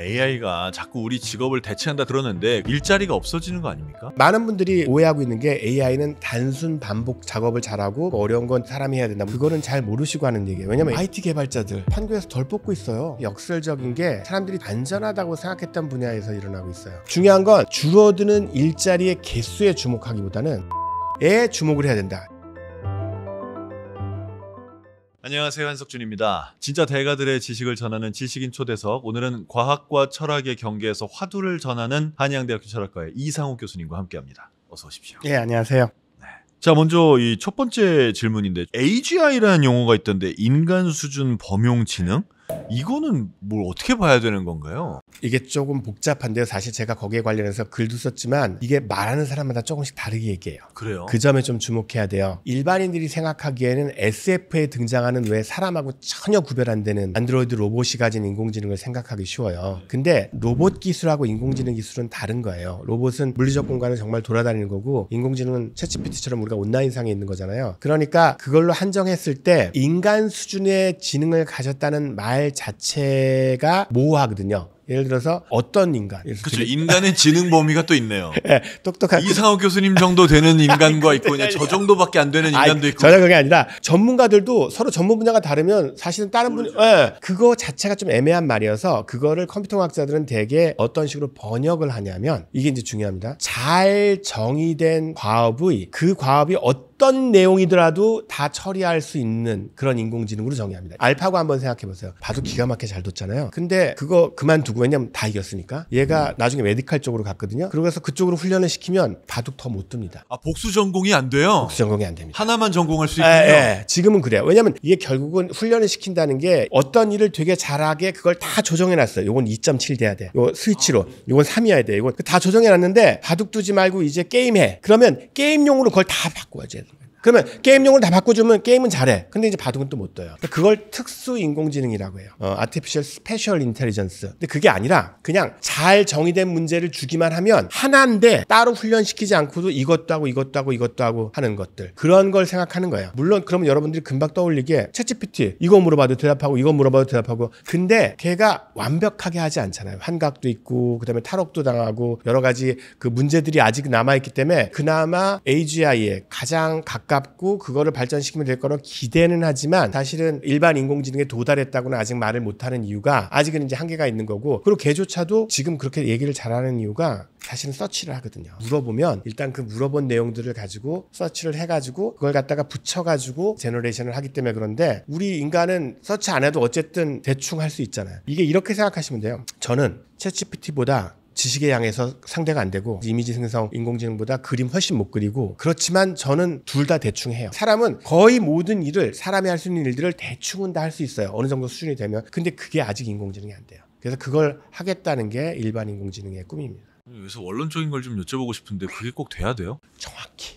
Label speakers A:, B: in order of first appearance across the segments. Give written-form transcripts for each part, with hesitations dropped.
A: AI가 자꾸 우리 직업을 대체한다 들었는데 일자리가 없어지는 거 아닙니까?
B: 많은 분들이 오해하고 있는 게 AI는 단순 반복 작업을 잘하고 어려운 건 사람이 해야 된다. 그거는 잘 모르시고 하는 얘기예요. 왜냐면 IT 개발자들 판교에서 덜 뽑고 있어요. 역설적인 게 사람들이 안전하다고 생각했던 분야에서 일어나고 있어요. 중요한 건 줄어드는 일자리의 개수에 주목하기보다는 에 주목을 해야 된다.
A: 안녕하세요, 한석준입니다. 진짜 대가들의 지식을 전하는 지식인 초대석. 오늘은 과학과 철학의 경계에서 화두를 전하는 한양대학교 철학과의 이상욱 교수님과 함께합니다. 어서 오십시오.
B: 예, 안녕하세요.
A: 네. 자, 먼저 이 첫 번째 질문인데 AGI라는 용어가 있던데 인간 수준 범용 지능? 이거는 뭘 어떻게 봐야 되는 건가요?
B: 이게 조금 복잡한데요. 사실 제가 거기에 관련해서 글도 썼지만 이게 말하는 사람마다 조금씩 다르게 얘기해요.
A: 그래요?
B: 그 점에 좀 주목해야 돼요. 일반인들이 생각하기에는 SF에 등장하는 왜 사람하고 전혀 구별 안 되는 안드로이드 로봇이 가진 인공지능을 생각하기 쉬워요. 근데 로봇 기술하고 인공지능 기술은 다른 거예요. 로봇은 물리적 공간을 정말 돌아다니는 거고 인공지능은 챗GPT처럼 우리가 온라인상에 있는 거잖아요. 그러니까 그걸로 한정했을 때 인간 수준의 지능을 가졌다는 말 자체가 모호하거든요. 예를 들어서 어떤 인간,
A: 그렇죠. 인간의 지능 범위가 또 있네요.
B: 네, 똑똑한
A: 이상욱 교수님 정도 되는 인간과 있고 그냥 저 정도밖에 안 되는 인간도 있고.
B: 전혀 그게 아니라 전문가들도 서로 전문 분야가 다르면 사실은 다른 분이 그거 자체가 좀 애매한 말이어서 그거를 컴퓨터학자들은 대개 어떤 식으로 번역을 하냐면 이게 이제 중요합니다. 잘 정의된 과업의 그 과업이 어떤 내용이더라도 다 처리할 수 있는 그런 인공지능으로 정의합니다. 알파고 한번 생각해 보세요. 바둑 기가 막히게 잘 뒀잖아요. 근데 그거 그만두고 왜냐면 다 이겼으니까 얘가 나중에 메디칼 쪽으로 갔거든요. 그러고서 그쪽으로 훈련을 시키면 바둑 더 못 둡니다.
A: 아, 복수 전공이 안 돼요?
B: 복수 전공이 안 됩니다.
A: 하나만 전공할 수 있군요.
B: 지금은 그래요. 왜냐면 이게 결국은 훈련을 시킨다는 게 어떤 일을 되게 잘하게 그걸 다 조정해놨어요. 요건 2.7 돼야 돼. 요 스위치로. 요건 3이어야 돼. 이건 다 조정해놨는데 바둑 두지 말고 이제 게임해. 그러면 게임용으로 그걸 다 바꿔야지. 그러면 게임용으로 다 바꿔주면 게임은 잘해. 근데 이제 바둑은 또 못 둬요. 그걸 특수 인공지능이라고 해요. Artificial Special Intelligence. 근데 그게 아니라 그냥 잘 정의된 문제를 주기만 하면 하나인데 따로 훈련시키지 않고도 이것도 하고 이것도 하고 이것도 하고 하는 것들. 그런 걸 생각하는 거예요. 물론 그러면 여러분들이 금방 떠올리게 챗GPT 이거 물어봐도 대답하고 이거 물어봐도 대답하고 근데 걔가 완벽하게 하지 않잖아요. 환각도 있고 그다음에 탈옥도 당하고 여러 가지 그 문제들이 아직 남아있기 때문에 그나마 AGI에 가장 가깝고 그거를 발전시키면 될 거로 기대는 하지만 사실은 일반 인공지능에 도달했다고는 아직 말을 못하는 이유가 아직은 이제 한계가 있는 거고 그리고 걔조차도 지금 그렇게 얘기를 잘하는 이유가 사실은 서치를 하거든요. 물어보면 일단 그 물어본 내용들을 가지고 서치를 해가지고 그걸 갖다가 붙여가지고 제너레이션을 하기 때문에 그런데 우리 인간은 서치 안 해도 어쨌든 대충 할 수 있잖아요. 이게 이렇게 생각하시면 돼요. 저는 챗GPT보다 지식의 양에서 상대가 안 되고 이미지 생성 인공지능보다 그림 훨씬 못 그리고 그렇지만 저는 둘 다 대충 해요. 사람은 거의 모든 일을 사람이 할 수 있는 일들을 대충은 다 할 수 있어요. 어느 정도 수준이 되면. 근데 그게 아직 인공지능이 안 돼요. 그래서 그걸 하겠다는 게 일반 인공지능의 꿈입니다.
A: 여기서 원론적인 걸 좀 여쭤보고 싶은데 그게 꼭 돼야 돼요?
B: 정확히.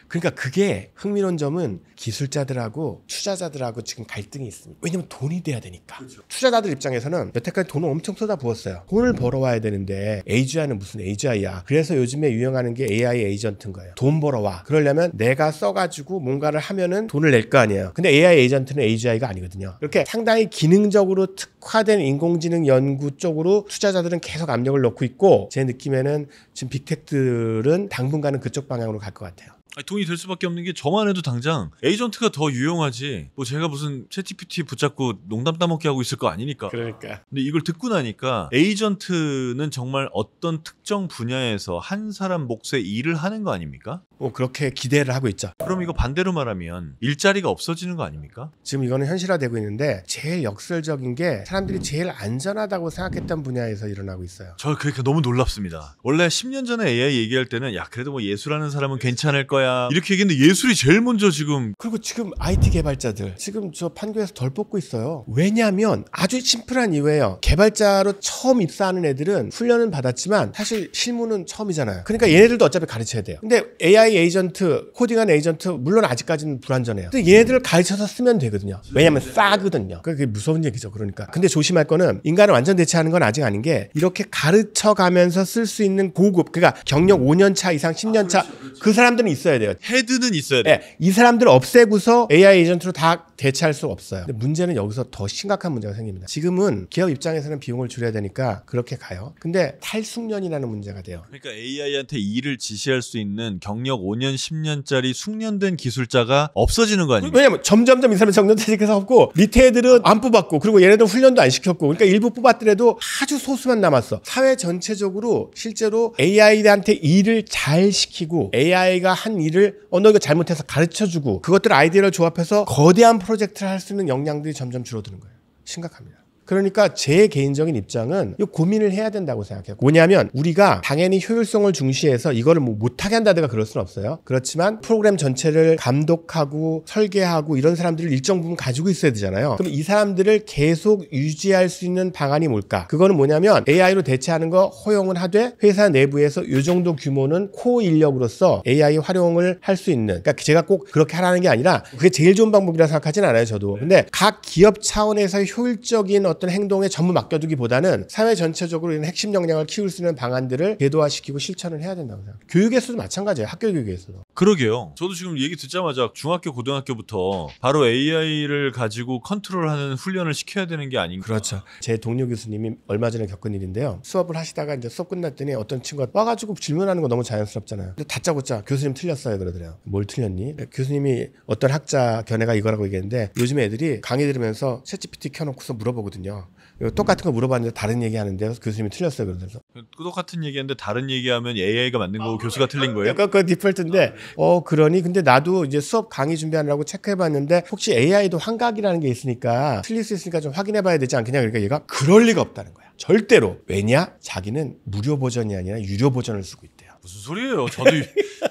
B: 그러니까 그게 흥미로운 점은 기술자들하고 투자자들하고 지금 갈등이 있습니다. 왜냐면 돈이 돼야 되니까. 그렇죠. 투자자들 입장에서는 여태까지 돈을 엄청 쏟아부었어요. 돈을 벌어와야 되는데 AGI는 무슨 AGI야. 그래서 요즘에 유행하는 게 AI 에이전트인 거예요. 돈 벌어와. 그러려면 내가 써가지고 뭔가를 하면은 돈을 낼 거 아니에요. 근데 AI 에이전트는 AGI가 아니거든요. 이렇게 상당히 기능적으로 특화된 인공지능 연구 쪽으로 투자자들은 계속 압력을 넣고 있고 제 느낌에는 지금 빅텍들은 당분간은 그쪽 방향으로 갈 것 같아요.
A: 돈이 될 수밖에 없는 게 저만 해도 당장 에이전트가 더 유용하지 뭐 제가 무슨 챗GPT 붙잡고 농담 따먹기 하고 있을 거 아니니까.
B: 그러니까.
A: 근데 이걸 듣고 나니까 에이전트는 정말 어떤 특정 분야에서 한 사람 몫의 일을 하는 거 아닙니까?
B: 그렇게 기대를 하고 있죠.
A: 그럼 이거 반대로 말하면 일자리가 없어지는 거 아닙니까?
B: 지금 이거는 현실화되고 있는데 제일 역설적인 게 사람들이 제일 안전하다고 생각했던 분야에서 일어나고 있어요.
A: 저 그러니까 너무 놀랍습니다. 원래 10년 전에 AI 얘기할 때는 야 그래도 뭐 예술하는 사람은 괜찮을 거야 이렇게 얘기했는데 예술이 제일 먼저 지금.
B: 그리고 지금 IT 개발자들 지금 저 판교에서 덜 뽑고 있어요. 왜냐하면 아주 심플한 이유예요. 개발자로 처음 입사하는 애들은 훈련은 받았지만 사실 실무는 처음이잖아요. 그러니까 얘네들도 어차피 가르쳐야 돼요. 근데 AI 에이전트, 코딩한 에이전트 물론 아직까지는 불안전해요. 근데 얘네들을 가르쳐서 쓰면 되거든요. 왜냐하면 싸거든요. 그게 무서운 얘기죠. 그러니까. 근데 조심할 거는 인간을 완전 대체하는 건 아직 아닌 게 이렇게 가르쳐가면서 쓸 수 있는 고급 그러니까 경력 5년 차 이상 10년 차 그 사람들은 있어야 돼요.
A: 헤드는 있어야 돼.
B: 이 사람들 없애고서 AI 에이전트로 다 대체할 수 없어요. 근데 문제는 여기서 더 심각한 문제가 생깁니다. 지금은 기업 입장에서는 비용을 줄여야 되니까 그렇게 가요. 근데 탈숙련이라는 문제가 돼요.
A: 그러니까 AI한테 일을 지시할 수 있는 경력 5년, 10년짜리 숙련된 기술자가 없어지는 거 아닙니까?
B: 왜냐면 점점점 이 사람은 정년퇴직해서 없고 밑에 애들은 안 뽑았고 그리고 얘네들은 훈련도 안 시켰고 그러니까 일부 뽑았더라도 아주 소수만 남았어. 사회 전체적으로 실제로 AI한테 일을 잘 시키고 AI가 한 일을 너 이거 잘못해서 가르쳐주고 그것들 아이디어를 조합해서 거대한 프로젝트를 할 수 있는 역량들이 점점 줄어드는 거예요. 심각합니다. 그러니까 제 개인적인 입장은 이 고민을 해야 된다고 생각해요. 뭐냐면 우리가 당연히 효율성을 중시해서 이거를 뭐 못하게 한다든가 그럴 수는 없어요. 그렇지만 프로그램 전체를 감독하고 설계하고 이런 사람들을 일정 부분 가지고 있어야 되잖아요. 그럼 이 사람들을 계속 유지할 수 있는 방안이 뭘까? 그거는 뭐냐면 AI로 대체하는 거 허용을 하되 회사 내부에서 이 정도 규모는 코어 인력으로서 AI 활용을 할 수 있는, 그러니까 제가 꼭 그렇게 하라는 게 아니라 그게 제일 좋은 방법이라 생각하진 않아요, 저도. 근데 각 기업 차원에서 효율적인 어떤 행동에 전부 맡겨두기보다는 사회 전체적으로 이런 핵심 역량을 키울 수 있는 방안들을 제도화시키고 실천을 해야 된다고 생각해요. 교육에서도 마찬가지예요. 학교 교육에서도.
A: 그러게요. 저도 지금 얘기 듣자마자 중학교, 고등학교부터 바로 AI를 가지고 컨트롤하는 훈련을 시켜야 되는 게 아닌가.
B: 그렇죠. 제 동료 교수님이 얼마 전에 겪은 일인데요. 수업을 하시다가 이제 수업 끝났더니 어떤 친구가 와가지고 질문하는 거 너무 자연스럽잖아요. 근데 다짜고짜 교수님 틀렸어요 그러더래요. 뭘 틀렸니? 교수님이 어떤 학자 견해가 이거라고 얘기했는데 요즘 애들이 강의 들으면서 챗GPT 켜놓고서 물어보거든요. 똑같은 거 물어봤는데 다른 얘기 하는데 교수님이 틀렸어요 그러면서.
A: 똑같은 얘기하는데 다른 얘기하면 AI가 만든 거고 교수가 틀린 거예요?
B: 그거 디폴트인데 그러니 근데 나도 이제 수업 강의 준비하느라고 체크해봤는데 혹시 AI도 환각이라는 게 있으니까 틀릴 수 있으니까 좀 확인해봐야 되지 않겠냐. 그러니까 얘가 그럴 리가 없다는 거야. 절대로. 왜냐? 자기는 무료 버전이 아니라 유료 버전을 쓰고 있대요.
A: 무슨 소리예요?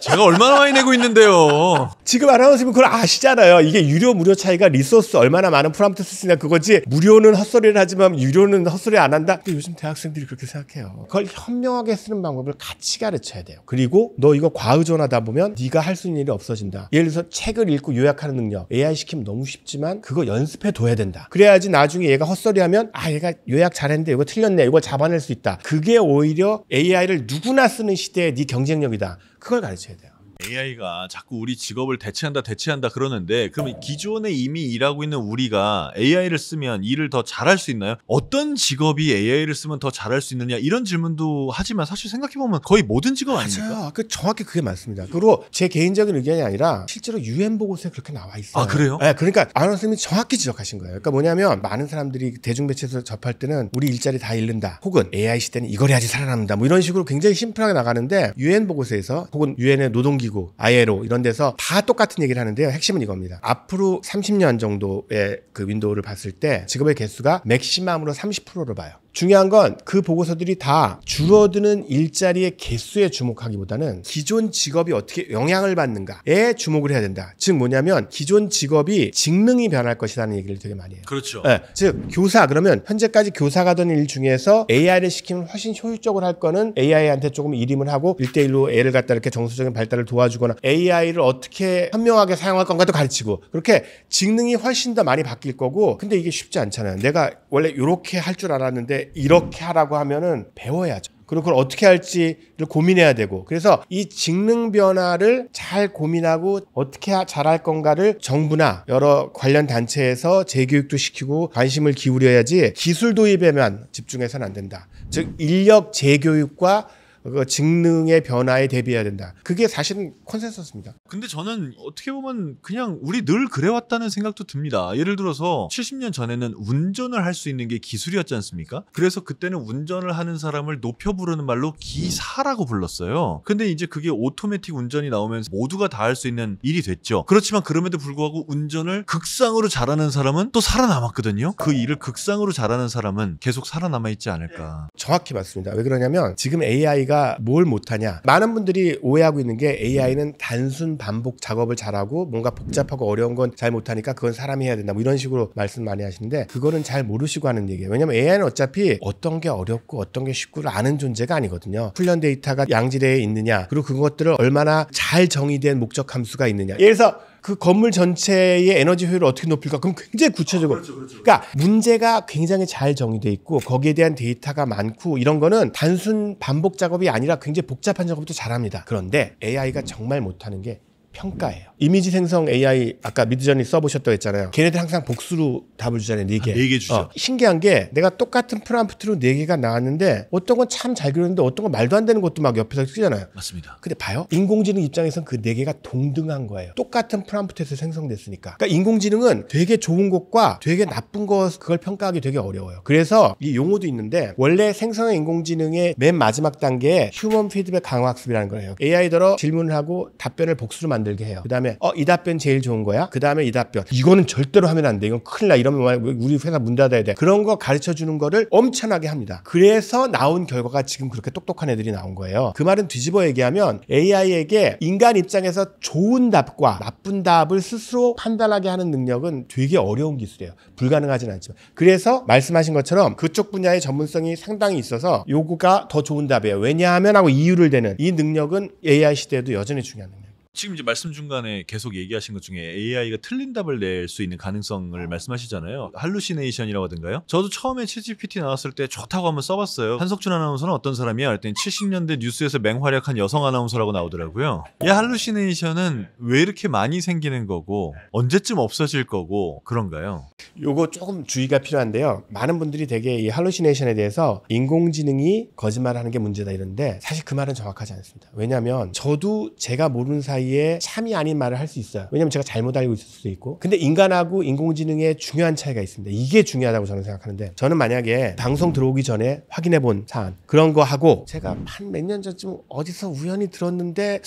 A: 제가 얼마나 많이 내고 있는데요.
B: 지금 아나운서님 그걸 아시잖아요. 이게 유료 무료 차이가 리소스 얼마나 많은 프롬프트 쓰시냐 그거지. 무료는 헛소리를 하지만 유료는 헛소리 안 한다. 근데 요즘 대학생들이 그렇게 생각해요. 그걸 현명하게 쓰는 방법을 같이 가르쳐야 돼요. 그리고 너 이거 과의존하다 보면 네가 할 수 있는 일이 없어진다. 예를 들어서 책을 읽고 요약하는 능력. AI 시키면 너무 쉽지만 그거 연습해 둬야 된다. 그래야지 나중에 얘가 헛소리하면 얘가 요약 잘했는데 이거 틀렸네. 이거 잡아낼 수 있다. 그게 오히려 AI를 누구나 쓰는 시대에 네 경쟁력이다. 그걸 가르쳐야 돼요.
A: AI가 자꾸 우리 직업을 대체한다 그러는데 그러면 기존에 이미 일하고 있는 우리가 AI를 쓰면 일을 더 잘할 수 있나요? 어떤 직업이 AI를 쓰면 더 잘할 수 있느냐 이런 질문도 하지만 사실 생각해보면 거의 모든 직업 아닙니까?
B: 맞아요. 정확히 그게 맞습니다. 그리고 제 개인적인 의견이 아니라 실제로 UN 보고서에 그렇게 나와 있어요.
A: 아 그래요?
B: 네, 그러니까 아나운서 선생님이 정확히 지적하신 거예요. 그러니까 뭐냐면 많은 사람들이 대중매체에서 접할 때는 우리 일자리 다 잃는다. 혹은 AI 시대는 이걸 해야지 살아남는다. 뭐 이런 식으로 굉장히 심플하게 나가는데 UN 보고서에서 혹은 UN의 노동기구 ILO 이런 데서 다 똑같은 얘기를 하는데요. 핵심은 이겁니다. 앞으로 30년 정도의 그 윈도우를 봤을 때 직업의 개수가 맥시멈으로 30%를 봐요. 중요한 건 그 보고서들이 다 줄어드는 일자리의 개수에 주목하기보다는 기존 직업이 어떻게 영향을 받는가에 주목을 해야 된다. 즉 뭐냐면 기존 직업이 직능이 변할 것이라는 얘기를 되게 많이 해요.
A: 그렇죠.
B: 네, 즉 교사 그러면 현재까지 교사가 하던 일 중에서 AI를 시키면 훨씬 효율적으로 할 거는 AI한테 조금 일임을 하고 1대1로 애를 갖다 이렇게 정서적인 발달을 도와주거나 AI를 어떻게 현명하게 사용할 건가도 가르치고 그렇게 직능이 훨씬 더 많이 바뀔 거고 근데 이게 쉽지 않잖아요. 내가 원래 이렇게 할 줄 알았는데 이렇게 하라고 하면은 배워야죠. 그리고 그걸 어떻게 할지를 고민해야 되고 그래서 이 직능 변화를 잘 고민하고 어떻게 잘할 건가를 정부나 여러 관련 단체에서 재교육도 시키고 관심을 기울여야지 기술 도입에만 집중해서는 안 된다. 즉 인력 재교육과 그 직능의 변화에 대비해야 된다. 그게 사실은 컨센서스입니다.
A: 근데 저는 어떻게 보면 그냥 우리 늘 그래왔다는 생각도 듭니다. 예를 들어서 70년 전에는 운전을 할 수 있는 게 기술이었지 않습니까? 그래서 그때는 운전을 하는 사람을 높여 부르는 말로 기사라고 불렀어요. 근데 이제 그게 오토매틱 운전이 나오면서 모두가 다 할 수 있는 일이 됐죠. 그렇지만 그럼에도 불구하고 운전을 극상으로 잘하는 사람은 또 살아남았거든요. 그 일을 극상으로 잘하는 사람은 계속 살아남아 있지 않을까.
B: 정확히 맞습니다. 왜 그러냐면 지금 AI가 뭘 못하냐. 많은 분들이 오해하고 있는 게 AI는 단순 반복 작업을 잘하고 뭔가 복잡하고 어려운 건 잘 못하니까 그건 사람이 해야 된다. 뭐 이런 식으로 말씀 많이 하시는데 그거는 잘 모르시고 하는 얘기예요. 왜냐면 AI는 어차피 어떤 게 어렵고 어떤 게 쉽고를 아는 존재가 아니거든요. 훈련 데이터가 양질에 있느냐 그리고 그것들을 얼마나 잘 정의된 목적 함수가 있느냐. 예를 들어서 그 건물 전체의 에너지 효율을 어떻게 높일까? 그럼 굉장히 구체적으로. 그렇죠. 그러니까 문제가 굉장히 잘 정의돼 있고 거기에 대한 데이터가 많고 이런 거는 단순 반복 작업이 아니라 굉장히 복잡한 작업도 잘합니다. 그런데 AI가 정말 못하는 게 평가예요. 이미지 생성 AI 아까 미드저니 써보셨다고 했잖아요. 걔네들 항상 복수로 답을 주잖아요. 4개.
A: 4개 주죠.
B: 신기한 게 내가 똑같은 프롬프트로 4개가 나왔는데 어떤 건 참 잘 그렸는데 어떤 건 말도 안 되는 것도 막 옆에서 쓰잖아요.
A: 맞습니다.
B: 근데 봐요. 인공지능 입장에선 그 4개가 동등한 거예요. 똑같은 프롬프트에서 생성됐으니까. 그러니까 인공지능은 되게 좋은 것과 되게 나쁜 것 그걸 평가하기 되게 어려워요. 그래서 이 용어도 있는데 원래 생성형 인공지능의 맨 마지막 단계에 휴먼 피드백 강화 학습이라는 거예요. AI더러 질문을 하고 답변을 복수로 만들게 해요. 그 다음에 이 답변 제일 좋은 거야? 그 다음에 이 답변. 이거는 절대로 하면 안 돼. 이건 큰일 나. 이러면 우리 회사 문 닫아야 돼. 그런 거 가르쳐 주는 거를 엄청나게 합니다. 그래서 나온 결과가 지금 그렇게 똑똑한 애들이 나온 거예요. 그 말은 뒤집어 얘기하면 AI에게 인간 입장에서 좋은 답과 나쁜 답을 스스로 판단하게 하는 능력은 되게 어려운 기술이에요. 불가능하진 않지만. 그래서 말씀하신 것처럼 그쪽 분야의 전문성이 상당히 있어서 요거가 더 좋은 답이에요. 왜냐하면 하고 이유를 대는 이 능력은 AI 시대에도 여전히 중요한 능력.
A: 지금 이제 말씀 중간에 계속 얘기하신 것 중에 AI가 틀린 답을 낼 수 있는 가능성을 말씀하시잖아요. 할루시네이션이라고 하던가요? 저도 처음에 챗GPT 나왔을 때 좋다고 한번 써봤어요. 한석준 아나운서는 어떤 사람이야? 그랬더니 70년대 뉴스에서 맹활약한 여성 아나운서라고 나오더라고요. 이 할루시네이션은 왜 이렇게 많이 생기는 거고 언제쯤 없어질 거고 그런가요?
B: 요거 조금 주의가 필요한데요. 많은 분들이 되게 이 할루시네이션에 대해서 인공지능이 거짓말하는 게 문제다 이러는데 사실 그 말은 정확하지 않습니다. 왜냐하면 저도 제가 모르는 사이에 참이 아닌 말을 할 수 있어요. 왜냐하면 제가 잘못 알고 있을 수도 있고. 근데 인간하고 인공지능의 중요한 차이가 있습니다. 이게 중요하다고 저는 생각하는데 저는 만약에 방송 들어오기 전에 확인해 본 사안 그런 거 하고 제가 한 몇 년 전쯤 어디서 우연히 들었는데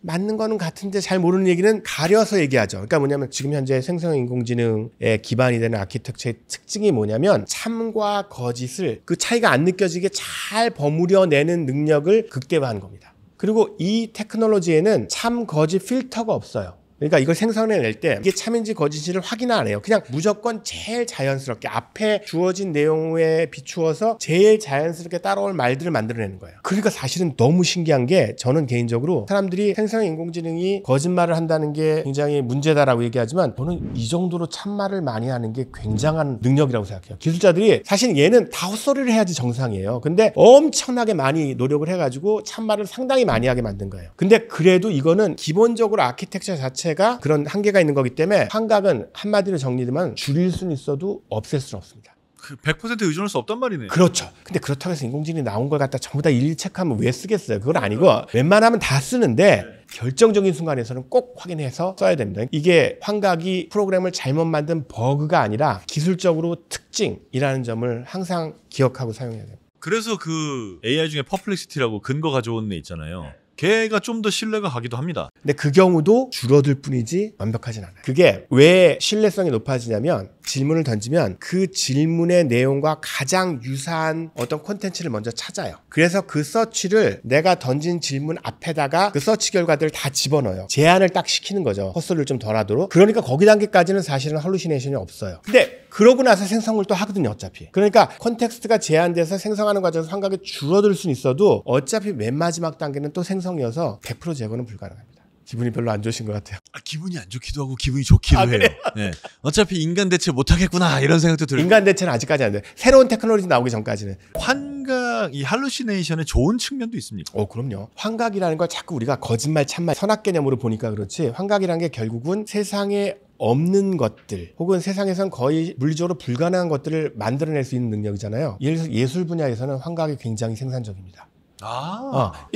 B: 맞는 거는 같은데 잘 모르는 얘기는 가려서 얘기하죠. 그러니까 뭐냐면 지금 현재 생성형 인공지능의 기반이 되는 아키텍처의 특징이 뭐냐면 참과 거짓을 그 차이가 안 느껴지게 잘 버무려내는 능력을 극대화한 겁니다. 그리고 이 테크놀로지에는 참 거짓 필터가 없어요. 그러니까 이걸 생성해낼 때 이게 참인지 거짓인지를 확인 안 해요. 그냥 무조건 제일 자연스럽게 앞에 주어진 내용에 비추어서 제일 자연스럽게 따라올 말들을 만들어내는 거예요. 그러니까 사실은 너무 신기한 게 저는 개인적으로 사람들이 생성형 인공지능이 거짓말을 한다는 게 굉장히 문제다라고 얘기하지만 저는 이 정도로 참말을 많이 하는 게 굉장한 능력이라고 생각해요. 기술자들이 사실 얘는 다 헛소리를 해야지 정상이에요. 근데 엄청나게 많이 노력을 해가지고 참말을 상당히 많이 하게 만든 거예요. 근데 그래도 이거는 기본적으로 아키텍처 자체가 그런 한계가 있는 거기 때문에 환각은 한마디로 정리되면 줄일 수는 있어도 없앨 수는 없습니다.
A: 100% 의존할 수 없단 말이네요.
B: 그렇죠. 근데 그렇다고 해서 인공지능이 나온 걸 갖다 전부 다 일일이 체크하면 왜 쓰겠어요? 그건 아니고 웬만하면 다 쓰는데 결정적인 순간에서는 꼭 확인해서 써야 됩니다. 이게 환각이 프로그램을 잘못 만든 버그가 아니라 기술적으로 특징이라는 점을 항상 기억하고 사용해야 됩니다.
A: 그래서 그 AI 중에 퍼플렉시티라고 근거 가져온 애 있잖아요. 걔가 좀 더 신뢰가 가기도 합니다.
B: 근데 그 경우도 줄어들 뿐이지 완벽하진 않아요. 그게 왜 신뢰성이 높아지냐면 질문을 던지면 그 질문의 내용과 가장 유사한 어떤 콘텐츠를 먼저 찾아요. 그래서 그 서치를 내가 던진 질문 앞에다가 그 서치 결과들을 다 집어넣어요. 제한을 딱 시키는 거죠. 헛소리를 좀 덜 하도록. 그러니까 거기 단계까지는 사실은 할루시네이션이 없어요. 근데 그러고 나서 생성을 또 하거든요, 어차피. 그러니까 콘텍스트가 제한돼서 생성하는 과정에서 환각이 줄어들 수는 있어도 어차피 맨 마지막 단계는 또 생성이어서 100% 제거는 불가능합니다. 기분이 별로 안 좋으신 것 같아요.
A: 기분이 안 좋기도 하고 기분이 좋기도 해요. 네. 어차피 인간 대체 못하겠구나 이런 생각도 들고.
B: 인간 대체는 아직까지 안 돼요. 새로운 테크놀로지 나오기 전까지는.
A: 환각, 이 할루시네이션의 좋은 측면도 있습니까?
B: 그럼요. 환각이라는 걸 자꾸 우리가 거짓말, 참말, 선악 개념으로 보니까 그렇지 환각이라는 게 결국은 세상에 없는 것들 혹은 세상에선 거의 물리적으로 불가능한 것들을 만들어낼 수 있는 능력이잖아요. 예를 들어서 예술 분야에서는 환각이 굉장히 생산적입니다.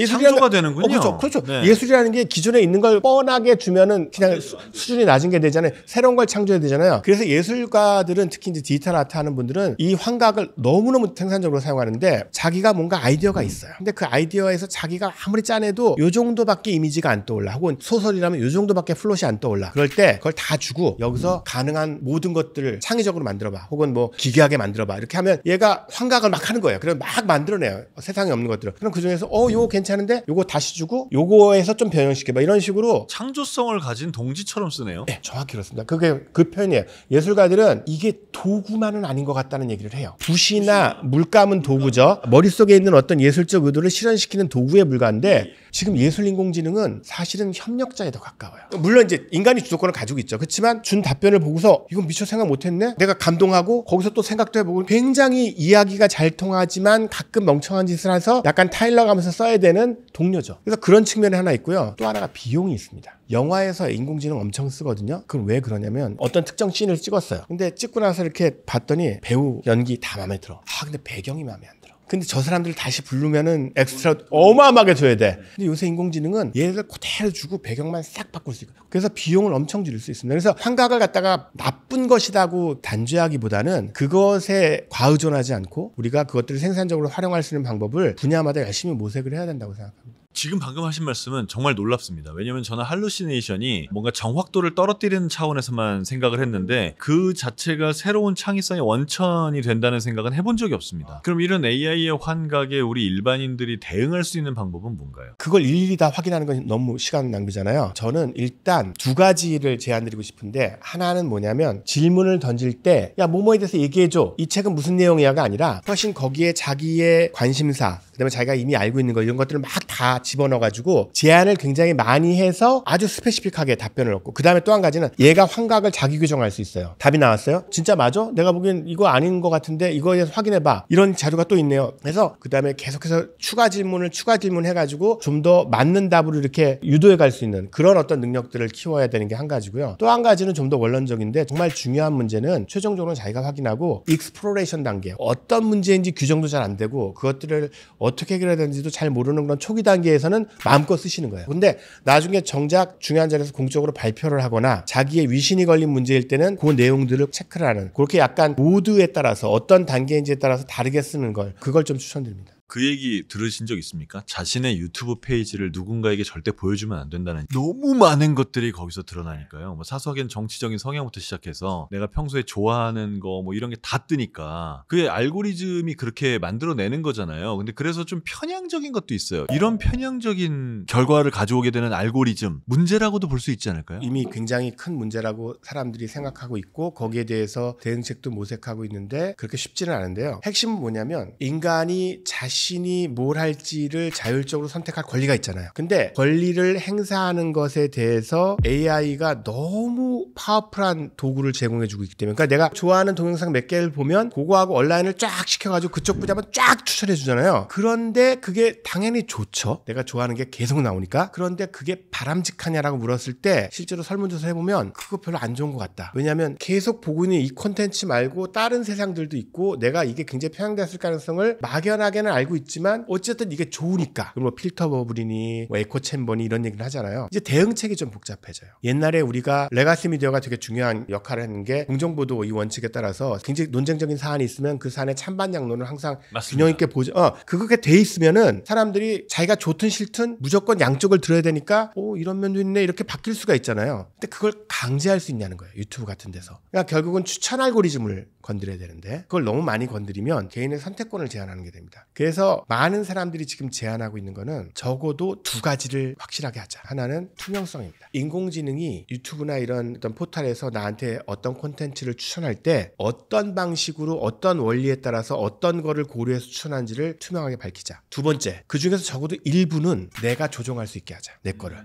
A: 창조가 되는군요.
B: 그렇죠.
A: 네.
B: 예술이라는 게 기존에 있는 걸 뻔하게 주면은 그냥 수준이 낮은 게 되잖아요. 새로운 걸 창조해야 되잖아요. 그래서 예술가들은 특히 이제 디지털 아트 하는 분들은 이 환각을 너무너무 생산적으로 사용하는데 자기가 뭔가 아이디어가 있어요. 근데 그 아이디어에서 자기가 아무리 짜내도 요 정도밖에 이미지가 안 떠올라. 혹은 소설이라면 요 정도밖에 플롯이 안 떠올라. 그럴 때 그걸 다 주고 여기서 가능한 모든 것들을 창의적으로 만들어봐. 혹은 뭐 기괴하게 만들어봐. 이렇게 하면 얘가 환각을 막 하는 거예요. 그래서 막 만들어내요. 세상에 없는 것들을. 그럼 그 중에서 요거 괜찮은데 요거 다시 주고 요거에서 좀 변형시켜봐 이런 식으로
A: 창조성을 가진 동지처럼 쓰네요.
B: 네, 정확히 그렇습니다. 그게 그 표현이에요. 예술가들은 이게 도구만은 아닌 것 같다는 얘기를 해요. 붓이나 물감은 도구죠. 머릿속에 있는 어떤 예술적 의도를 실현시키는 도구에 불과한데 지금 예술 인공지능은 사실은 협력자에 더 가까워요. 물론 이제 인간이 주도권을 가지고 있죠. 그렇지만 준 답변을 보고서 이건 미처 생각 못했네. 내가 감동하고 거기서 또 생각도 해보고 굉장히 이야기가 잘 통하지만 가끔 멍청한 짓을 해서 약간 타일러가면서 써야 되는 동료죠. 그래서 그런 측면이 하나 있고요. 또 하나가 비용이 있습니다. 영화에서 인공지능 엄청 쓰거든요. 그럼 왜 그러냐면 어떤 특정 씬을 찍었어요. 근데 찍고 나서 이렇게 봤더니 배우 연기 다 마음에 들어. 근데 배경이 마음에 안 들어. 근데 저 사람들 다시 부르면은 엑스트라 어마어마하게 줘야 돼. 근데 요새 인공지능은 얘를 그대로 주고 배경만 싹 바꿀 수 있고, 그래서 비용을 엄청 줄일 수 있습니다. 그래서 환각을 갖다가 나쁜 것이라고 단죄하기보다는 그것에 과의존하지 않고 우리가 그것들을 생산적으로 활용할 수 있는 방법을 분야마다 열심히 모색을 해야 된다고 생각합니다.
A: 지금 방금 하신 말씀은 정말 놀랍습니다. 왜냐하면 저는 할루시네이션이 뭔가 정확도를 떨어뜨리는 차원에서만 생각을 했는데 그 자체가 새로운 창의성의 원천이 된다는 생각은 해본 적이 없습니다. 그럼 이런 AI의 환각에 우리 일반인들이 대응할 수 있는 방법은 뭔가요?
B: 그걸 일일이 다 확인하는 건 너무 시간 낭비잖아요. 저는 일단 두 가지를 제안드리고 싶은데, 하나는 뭐냐면 질문을 던질 때 야 뭐뭐에 대해서 얘기해줘, 이 책은 무슨 내용이야가 아니라 훨씬 거기에 자기의 관심사, 그다음에 자기가 이미 알고 있는 거, 이런 것들을 막 다 집어넣어가지고 제안을 굉장히 많이 해서 아주 스페시픽하게 답변을 얻고, 그 다음에 또 한 가지는 얘가 환각을 자기 규정할 수 있어요. 답이 나왔어요? 진짜 맞아? 내가 보기엔 이거 아닌 것 같은데 이거에 대해서 확인해봐. 이런 자료가 또 있네요. 그래서 그 다음에 계속해서 추가 질문 해가지고 좀 더 맞는 답으로 이렇게 유도해 갈 수 있는 그런 어떤 능력들을 키워야 되는 게 한 가지고요. 또 한 가지는 좀 더 원론적인데 정말 중요한 문제는 최종적으로 자기가 확인하고 익스플로레이션 단계, 어떤 문제인지 규정도 잘 안 되고 그것들을 어떻게 해결해야 되는지도 잘 모르는 그런 초기 단계에서는 마음껏 쓰시는 거예요. 근데 나중에 정작 중요한 자리에서 공적으로 발표를 하거나 자기의 위신이 걸린 문제일 때는 그 내용들을 체크를 하는, 그렇게 약간 모드에 따라서 어떤 단계인지에 따라서 다르게 쓰는 걸, 그걸 좀 추천드립니다.
A: 그 얘기 들으신 적 있습니까? 자신의 유튜브 페이지를 누군가에게 절대 보여주면 안 된다는, 너무 많은 것들이 거기서 드러나니까요. 뭐 사소하게는 정치적인 성향부터 시작해서 내가 평소에 좋아하는 거 뭐 이런 게 다 뜨니까 그게 알고리즘이 그렇게 만들어내는 거잖아요. 근데 그래서 좀 편향적인 것도 있어요. 이런 편향적인 결과를 가져오게 되는 알고리즘, 문제라고도 볼 수 있지 않을까요?
B: 이미 굉장히 큰 문제라고 사람들이 생각하고 있고 거기에 대해서 대응책도 모색하고 있는데 그렇게 쉽지는 않은데요. 핵심은 뭐냐면 인간이 자신이 뭘 할지를 자율적으로 선택할 권리가 있잖아요. 근데 권리를 행사하는 것에 대해서 AI가 너무 파워풀한 도구를 제공해주고 있기 때문에, 그러니까 내가 좋아하는 동영상 몇 개를 보면 그거하고 온라인을 쫙 시켜가지고 그쪽 분야만 쫙 추천해주잖아요. 그런데 그게 당연히 좋죠. 내가 좋아하는 게 계속 나오니까. 그런데 그게 바람직하냐라고 물었을 때 실제로 설문조사 해보면 그거 별로 안 좋은 것 같다. 왜냐하면 계속 보고 있는 이 콘텐츠 말고 다른 세상들도 있고 내가 이게 굉장히 편향됐을 가능성을 막연하게는 알고 있지만 어쨌든 이게 좋으니까. 그럼 뭐 필터 버블이니 뭐 에코 챔버니 이런 얘기를 하잖아요. 이제 대응책이 좀 복잡해져요. 옛날에 우리가 레가시 미디어가 되게 중요한 역할을 했는 게 공정보도 이 원칙에 따라서 굉장히 논쟁적인 사안이 있으면 그 사안의 찬반 양론을 항상
A: 맞습니다.
B: 균형 있게 보죠. 그렇게 돼 있으면은 사람들이 자기가 좋든 싫든 무조건 양쪽을 들어야 되니까 이런 면도 있네 이렇게 바뀔 수가 있잖아요. 근데 그걸 강제할 수 있냐는 거예요. 유튜브 같은 데서. 그러니까 결국은 추천 알고리즘을 건드려야 되는데 그걸 너무 많이 건드리면 개인의 선택권을 제한하는 게 됩니다. 그래서 많은 사람들이 지금 제안하고 있는 거는 적어도 두 가지를 확실하게 하자. 하나는 투명성입니다. 인공지능이 유튜브나 이런 어떤 포털에서 나한테 어떤 콘텐츠를 추천할 때 어떤 방식으로 어떤 원리에 따라서 어떤 거를 고려해서 추천한지를 투명하게 밝히자. 두 번째, 그 중에서 적어도 일부는 내가 조종할 수 있게 하자. 내 거를.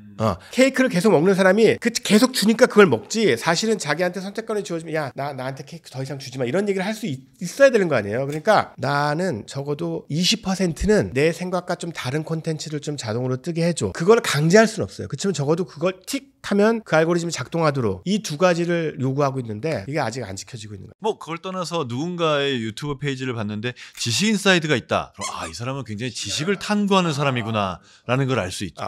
B: 케이크를 계속 먹는 사람이 계속 주니까 그걸 먹지, 사실은 자기한테 선택권을 주어주면 야 나한테 케이크 더 이상 주지 마 이런 얘기를 할 수 있어야 되는 거 아니에요. 그러니까 나는 적어도 20%는 내 생각과 좀 다른 콘텐츠를 좀 자동으로 뜨게 해줘. 그걸 강제할 수는 없어요. 그렇지만 적어도 그걸 틱 하면 그 알고리즘이 작동하도록 이 두 가지를 요구하고 있는데 이게 아직 안 지켜지고 있는 거예요.
A: 뭐 그걸 떠나서 누군가의 유튜브 페이지를 봤는데 지식인사이드가 있다. 이 사람은 굉장히 지식을 탐구하는 사람이구나 라는 걸 알 수 있죠.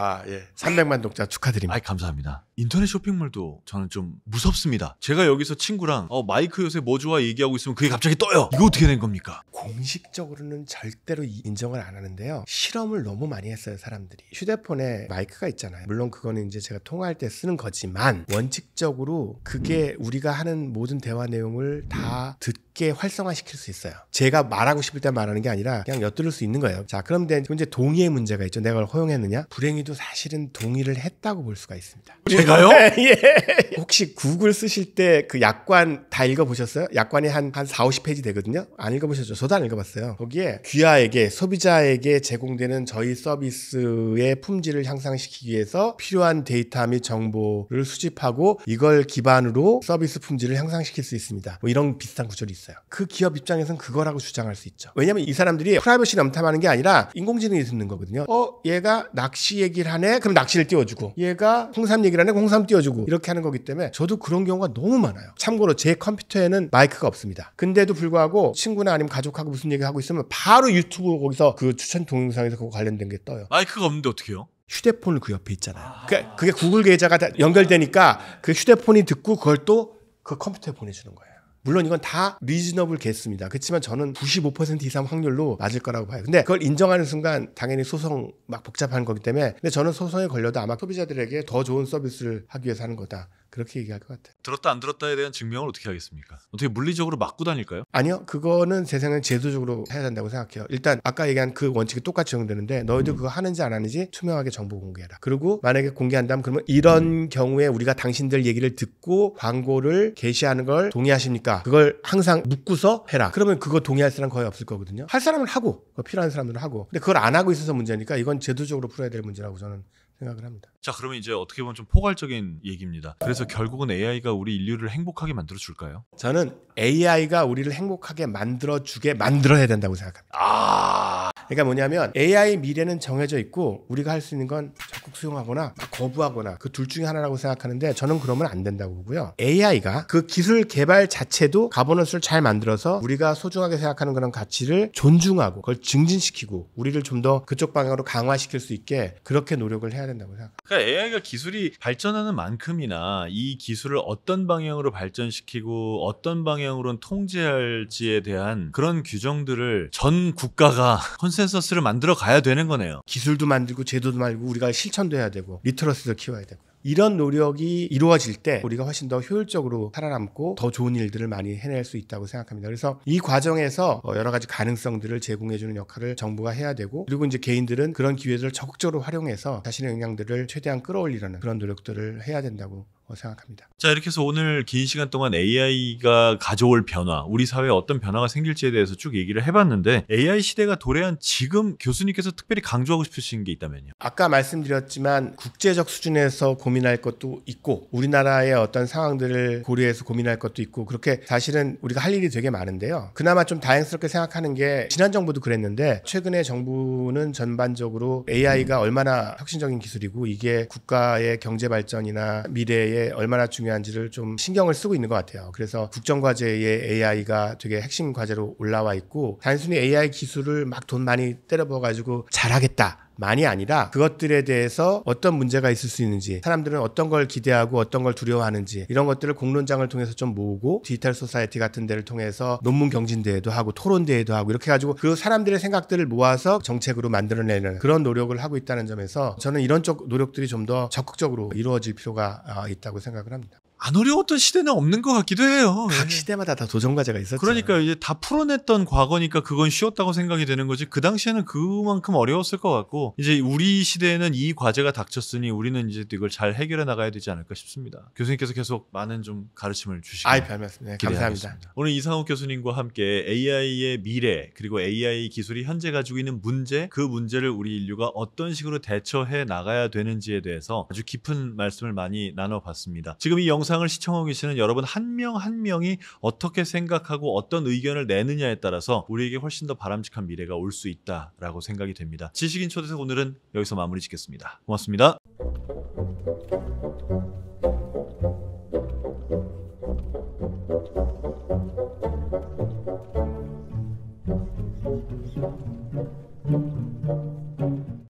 B: 300만 독자 축하드립니다.
A: 감사합니다. 인터넷 쇼핑몰도 저는 좀 무섭습니다. 제가 여기서 친구랑 마이크 요새 뭐 좋아 얘기하고 있으면 그게 갑자기 떠요. 이거 어떻게 된 겁니까?
B: 공식적으로는 절대로 인정을 안 하는데요. 실험을 너무 많이 했어요, 사람들이. 휴대폰에 마이크가 있잖아요. 물론 그거는 이제 제가 통화할 때 쓰는 거지만 원칙적으로 그게 우리가 하는 모든 대화 내용을 다 듣게 활성화시킬 수 있어요. 제가 말하고 싶을 때 말하는 게 아니라 그냥 엿들을 수 있는 거예요. 자, 그런데 이제 동의의 문제가 있죠. 내가 그걸 허용했느냐? 불행히도 사실은 동의를 했다고 볼 수가 있습니다.
A: 제가요?
B: 예. 혹시 구글 쓰실 때 그 약관 다 읽어보셨어요? 약관이 한 4, 50페이지 되거든요. 안 읽어보셨죠? 저도 안 읽어봤어요. 거기에 귀하에게, 소비자에게 제공되는 저희 서비스의 품질을 향상시키기 위해서 필요한 데이터 및 정보를 수집하고 이걸 기반으로 서비스 품질을 향상시킬 수 있습니다. 뭐 이런 비슷한 구절이 있어요. 있어요. 그 기업 입장에서는 그거라고 주장할 수 있죠. 왜냐하면 이 사람들이 프라이버시 넘탐하는 게 아니라 인공지능이 듣는 거거든요. 얘가 낚시 얘기를 하네? 그럼 낚시를 띄워주고, 얘가 홍삼 얘기를 하네? 홍삼 띄워주고, 이렇게 하는 거기 때문에 저도 그런 경우가 너무 많아요. 참고로 제 컴퓨터에는 마이크가 없습니다. 근데도 불구하고 친구나 아니면 가족하고 무슨 얘기하고 있으면 바로 유튜브 거기서 그 추천 동영상에서 그거 관련된 게 떠요.
A: 마이크가 없는데 어떻게 해요?
B: 휴대폰을 그 옆에 있잖아요. 그게 구글 계좌가 다 연결되니까 그 휴대폰이 듣고 그걸 또 그 컴퓨터에 보내주는 거예요. 물론 이건 다 리즈너블 개수입니다. 그렇지만 저는 95% 이상 확률로 맞을 거라고 봐요. 근데 그걸 인정하는 순간 당연히 소송 막 복잡한 거기 때문에, 근데 저는 소송에 걸려도 아마 소비자들에게 더 좋은 서비스를 하기 위해서 하는 거다, 그렇게 얘기할 것 같아요.
A: 들었다 안 들었다에 대한 증명을 어떻게 하겠습니까? 어떻게 물리적으로 막고 다닐까요?
B: 아니요. 그거는 제 생각엔 제도적으로 해야 된다고 생각해요. 일단 아까 얘기한 그 원칙이 똑같이 적용되는데 너희들 그거 하는지 안 하는지 투명하게 정보 공개해라. 그리고 만약에 공개한다면 그러면 이런 경우에 우리가 당신들 얘기를 듣고 광고를 게시하는 걸 동의하십니까? 그걸 항상 묻고서 해라. 그러면 그거 동의할 사람 거의 없을 거거든요. 할 사람은 하고, 필요한 사람들은 하고. 근데 그걸 안 하고 있어서 문제니까 이건 제도적으로 풀어야 될 문제라고 저는 생각을 합니다.
A: 자, 그러면 이제 어떻게 보면 좀 포괄적인 얘기입니다. 그래서 결국은 AI가 우리 인류를 행복하게 만들어 줄까요?
B: 저는 AI가 우리를 행복하게 만들어주게 만들어야 된다고 생각합니다. 그러니까 뭐냐면 AI 미래는 정해져 있고 우리가 할 수 있는 건 적극 수용하거나 거부하거나 그 둘 중에 하나라고 생각하는데, 저는 그러면 안 된다고 보고요. AI가 그 기술 개발 자체도 가버넌스를 잘 만들어서 우리가 소중하게 생각하는 그런 가치를 존중하고 그걸 증진시키고 우리를 좀 더 그쪽 방향으로 강화시킬 수 있게 그렇게 노력을 해야 된다고 생각합니다.
A: 그러니까 AI가 기술이 발전하는 만큼이나 이 기술을 어떤 방향으로 발전시키고 어떤 방향으로는 통제할지에 대한 그런 규정들을 전 국가가 컨센서스를 만들어 가야 되는 거네요.
B: 기술도 만들고 제도도 만들고 우리가 실천도 해야 되고 리터러시도 키워야 되고, 이런 노력이 이루어질 때 우리가 훨씬 더 효율적으로 살아남고 더 좋은 일들을 많이 해낼 수 있다고 생각합니다. 그래서 이 과정에서 여러 가지 가능성들을 제공해주는 역할을 정부가 해야 되고, 그리고 이제 개인들은 그런 기회들을 적극적으로 활용해서 자신의 역량들을 최대한 끌어올리려는 그런 노력들을 해야 된다고 생각합니다.
A: 자, 이렇게 해서 오늘 긴 시간 동안 AI가 가져올 변화, 우리 사회에 어떤 변화가 생길지에 대해서 쭉 얘기를 해봤는데, AI 시대가 도래한 지금 교수님께서 특별히 강조하고 싶으신 게 있다면요?
B: 아까 말씀드렸지만 국제적 수준에서 고민할 것도 있고 우리나라의 어떤 상황들을 고려해서 고민할 것도 있고, 그렇게 사실은 우리가 할 일이 되게 많은데요. 그나마 좀 다행스럽게 생각하는 게 지난 정부도 그랬는데, 최근에 정부는 전반적으로 AI가 얼마나 혁신적인 기술이고 이게 국가의 경제 발전이나 미래에 얼마나 중요한지를 좀 신경을 쓰고 있는 것 같아요. 그래서 국정과제에 AI가 되게 핵심 과제로 올라와 있고, 단순히 AI 기술을 막 돈 많이 때려부어가지고 잘하겠다 많이 아니라 그것들에 대해서 어떤 문제가 있을 수 있는지, 사람들은 어떤 걸 기대하고 어떤 걸 두려워하는지, 이런 것들을 공론장을 통해서 좀 모으고 디지털 소사이티 같은 데를 통해서 논문 경진대회도 하고 토론대회도 하고 이렇게 해가지고 그 사람들의 생각들을 모아서 정책으로 만들어내는 그런 노력을 하고 있다는 점에서 저는 이런 쪽 노력들이 좀 더 적극적으로 이루어질 필요가 있다고 생각을 합니다.
A: 안 어려웠던 시대는 없는 것 같기도 해요.
B: 각 시대마다 다 도전 과제가 있었죠.
A: 그러니까 이제 다 풀어냈던 과거니까 그건 쉬웠다고 생각이 되는 거지, 그 당시에는 그만큼 어려웠을 것 같고, 이제 우리 시대에는 이 과제가 닥쳤으니 우리는 이제 이걸 잘 해결해 나가야 되지 않을까 싶습니다. 교수님께서 계속 많은 좀 가르침을 주시고
B: 별 말씀. 네, 감사합니다.
A: 오늘 이상욱 교수님과 함께 AI의 미래, 그리고 AI 기술이 현재 가지고 있는 문제, 그 문제를 우리 인류가 어떤 식으로 대처해 나가야 되는지에 대해서 아주 깊은 말씀을 많이 나눠봤습니다. 지금 이 영상을 시청하고 계시는 여러분 한 명 한 명이 어떻게 생각하고 어떤 의견을 내느냐에 따라서 우리에게 훨씬 더 바람직한 미래가 올 수 있다라고 생각이 됩니다. 지식인 초대석 오늘은 여기서 마무리 짓겠습니다. 고맙습니다.